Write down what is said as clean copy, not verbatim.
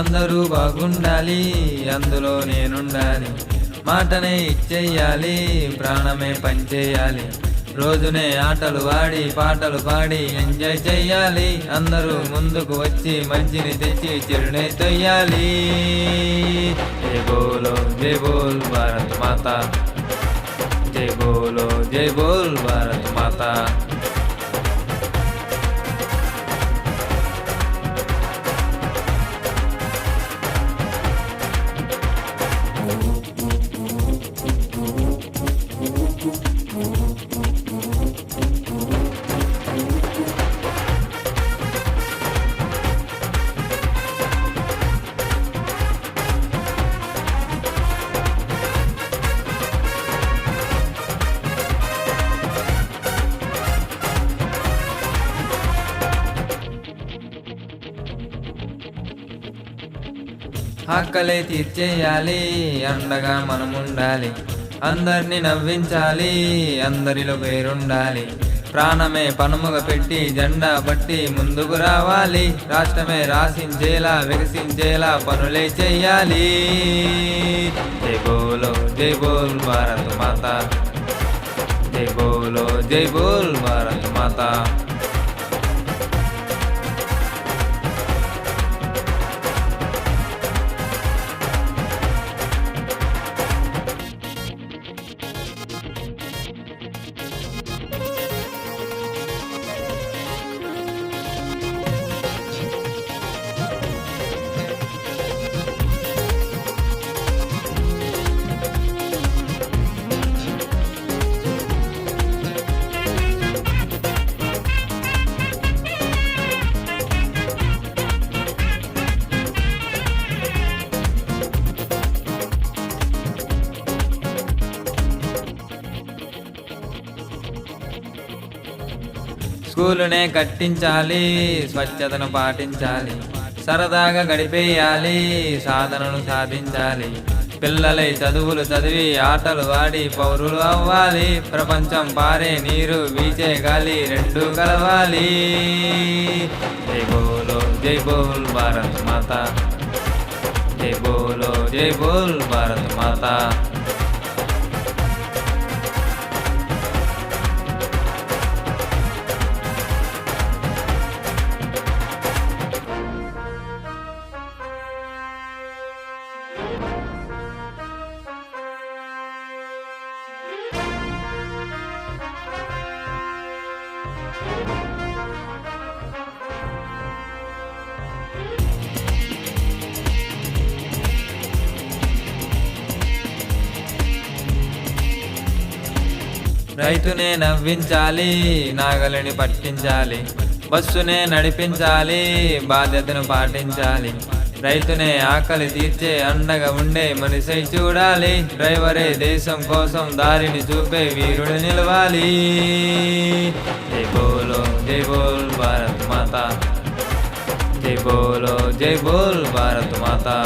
అందరూ బాగుండాలి, అందులో నేనుండాలి. మాటనే ఇచ్చేయాలి, ప్రాణమే పంచేయాలి. రోజునే ఆటలు ఆడి పాటలు పాడి ఎంజాయ్ చెయ్యాలి. అందరూ ముందుకు వచ్చి మంచిని తెచ్చి చిరునే తొయ్యాలి. జై బోలో జై బోల్ భారత్ మాతా, జై బోలో జై బోల్ భారత్ మాతా. ఆకలే తీర్చేయాలి, అండగా మనముండాలి. అందరినీ నవ్వించాలి, అందరిలో పేరుండాలి. ప్రాణమే పనుముగా పెట్టి జెండా పట్టి ముందుకు రావాలి. రాష్ట్రమే రాసించేలా వికసించేలా పనులే చెయ్యాలి. జై బోలో జై బోల్ భారత్ మాతా, జై బోలో జై బోల్ భారత్ మాతా. స్కూలునే కట్టించాలి, స్వచ్ఛతను పాటించాలి. సరదాగా గడిపేయాలి, సాధనను సాధించాలి. పిల్లలై చదువులు చదివి ఆటలు ఆడి పౌరులు అవ్వాలి. ప్రపంచం పారే నీరు వీచే గాలి రెండు కలవాలి. జై బోలో జై బోల్ భారత్ మాతా, జై బోలో జై బోల్ భారత్ మాతా. రైతునే నవ్వించాలి, నాగలిని పట్టించాలి. బస్సునే నడిపించాలి, బాధ్యతను పాటించాలి. రైతునే ఆకలి తీర్చే అండగా ఉండే మనిషై చూడాలి. డ్రైవరే దేశం కోసం దారిని చూపే వీరుడు నిలవాలి. జై బోలో జై బోల్ భారత్ మాతా, జై బోలో జై బోల్ భారత్ మాతా.